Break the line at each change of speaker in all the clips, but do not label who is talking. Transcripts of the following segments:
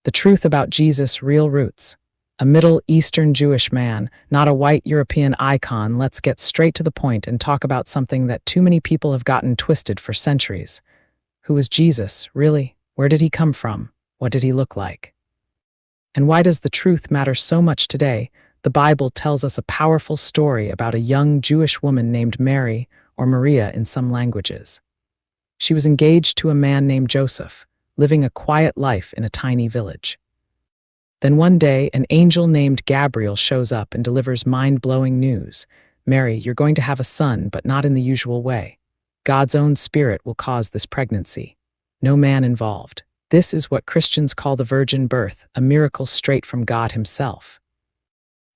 The truth about Jesus' real roots. A Middle Eastern Jewish man, not a white European icon. Let's get straight to the point and talk about something that too many people have gotten twisted for centuries. Who was Jesus, really? Where did he come from? What did he look like? And why does the truth matter so much today? The Bible tells us a powerful story about a young Jewish woman named Mary, or Maria in some languages. She was engaged to a man named Joseph, living a quiet life in a tiny village. Then one day, an angel named Gabriel shows up and delivers mind-blowing news. Mary, you're going to have a son, but not in the usual way. God's own spirit will cause this pregnancy. No man involved. This is what Christians call the virgin birth, a miracle straight from God himself.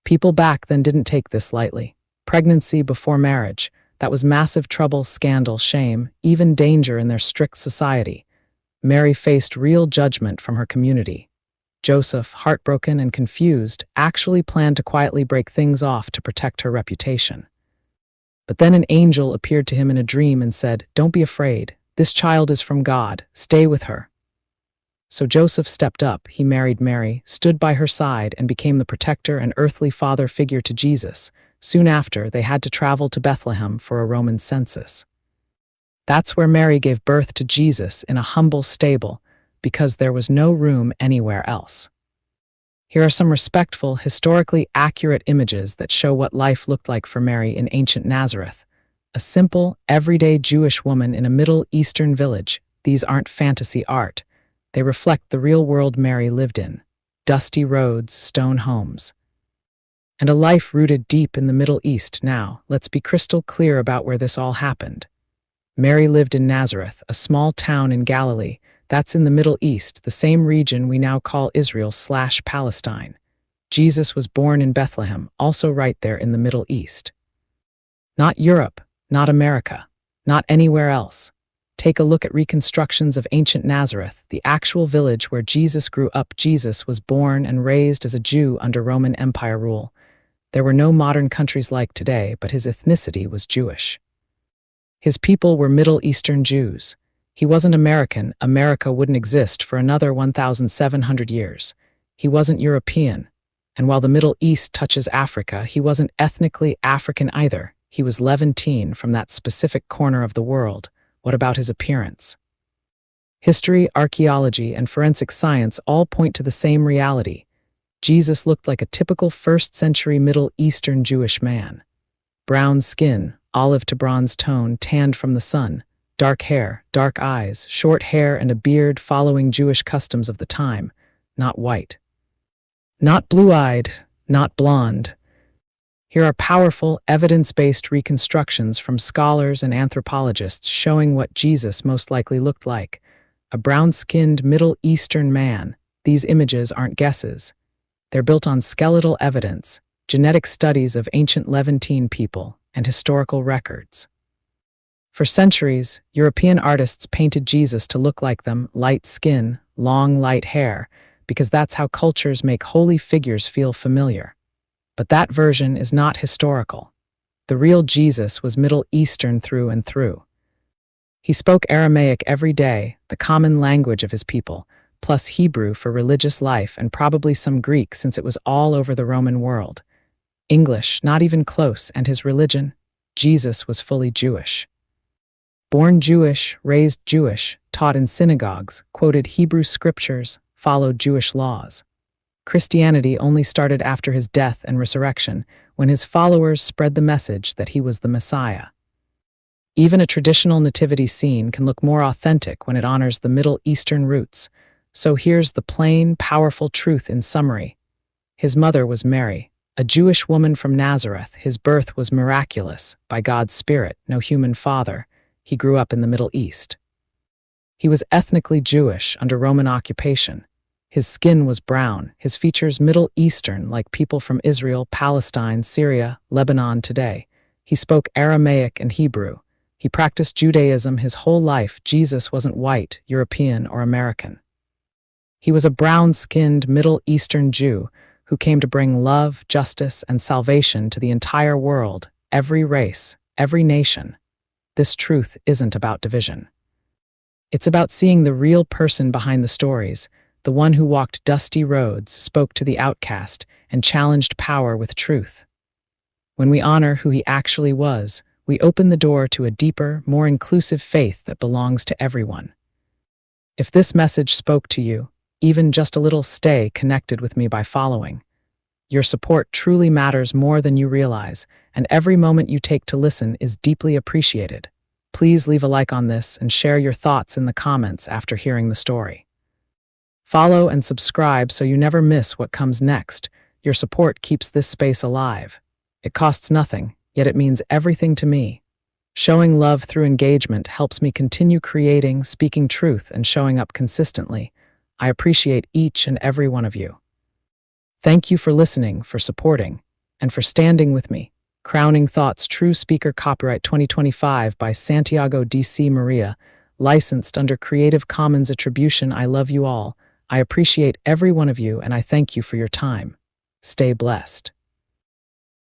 People back then didn't take this lightly. Pregnancy before marriage, that was massive trouble, scandal, shame, even danger in their strict society. Mary faced real judgment from her community. Joseph, heartbroken and confused, actually planned to quietly break things off to protect her reputation. But then an angel appeared to him in a dream and said, "Don't be afraid. This child is from God. Stay with her." So Joseph stepped up, he married Mary, stood by her side, and became the protector and earthly father figure to Jesus. Soon after, they had to travel to Bethlehem for a Roman census. That's where Mary gave birth to Jesus in a humble stable, because there was no room anywhere else. Here are some respectful, historically accurate images that show what life looked like for Mary in ancient Nazareth. A simple, everyday Jewish woman in a Middle Eastern village. These aren't fantasy art. They reflect the real world Mary lived in. Dusty roads, stone homes. And a life rooted deep in the Middle East. Now, let's be crystal clear about where this all happened. Mary lived in Nazareth, a small town in Galilee. That's in the Middle East, the same region we now call Israel/Palestine. Jesus was born in Bethlehem, also right there in the Middle East. Not Europe, not America, not anywhere else. Take a look at reconstructions of ancient Nazareth, the actual village where Jesus grew up. Jesus was born and raised as a Jew under Roman Empire rule. There were no modern countries like today, but his ethnicity was Jewish. His people were Middle Eastern Jews. He wasn't American. America wouldn't exist for another 1,700 years. He wasn't European. And while the Middle East touches Africa, he wasn't ethnically African either. He was Levantine from that specific corner of the world. What about his appearance? History, archaeology, and forensic science all point to the same reality. Jesus looked like a typical first-century Middle Eastern Jewish man. Brown skin, olive to bronze tone, tanned from the sun. Dark hair, dark eyes, short hair, and a beard following Jewish customs of the time. Not white. Not blue-eyed, not blonde. Here are powerful, evidence-based reconstructions from scholars and anthropologists showing what Jesus most likely looked like. A brown-skinned Middle Eastern man. These images aren't guesses. They're built on skeletal evidence, genetic studies of ancient Levantine people, and historical records. For centuries, European artists painted Jesus to look like them, light skin, long, light hair, because that's how cultures make holy figures feel familiar. But that version is not historical. The real Jesus was Middle Eastern through and through. He spoke Aramaic every day, the common language of his people, plus Hebrew for religious life and probably some Greek since it was all over the Roman world. English, not even close, and his religion? Jesus was fully Jewish. Born Jewish, raised Jewish, taught in synagogues, quoted Hebrew scriptures, followed Jewish laws. Christianity only started after his death and resurrection, when his followers spread the message that he was the Messiah. Even a traditional nativity scene can look more authentic when it honors the Middle Eastern roots. So here's the plain, powerful truth in summary. His mother was Mary, a Jewish woman from Nazareth. His birth was miraculous, by God's Spirit, no human father. He grew up in the Middle East. He was ethnically Jewish under Roman occupation. His skin was brown, his features Middle Eastern, like people from Israel, Palestine, Syria, Lebanon today. He spoke Aramaic and Hebrew. He practiced Judaism his whole life. Jesus wasn't white, European, or American. He was a brown-skinned Middle Eastern Jew who came to bring love, justice, and salvation to the entire world, every race, every nation. This truth isn't about division. It's about seeing the real person behind the stories, the one who walked dusty roads, spoke to the outcast, and challenged power with truth. When we honor who he actually was, we open the door to a deeper, more inclusive faith that belongs to everyone. If this message spoke to you, even just a little, stay connected with me by following. Your support truly matters more than you realize, and every moment you take to listen is deeply appreciated. Please leave a like on this and share your thoughts in the comments after hearing the story. Follow and subscribe so you never miss what comes next. Your support keeps this space alive. It costs nothing, yet it means everything to me. Showing love through engagement helps me continue creating, speaking truth, and showing up consistently. I appreciate each and every one of you. Thank you for listening, for supporting, and for standing with me. Crowning Thoughts, True Speaker, copyright 2025 by Santiago D.C. Maria, licensed under Creative Commons Attribution. I love you all. I appreciate every one of you, and I thank you for your time. Stay blessed.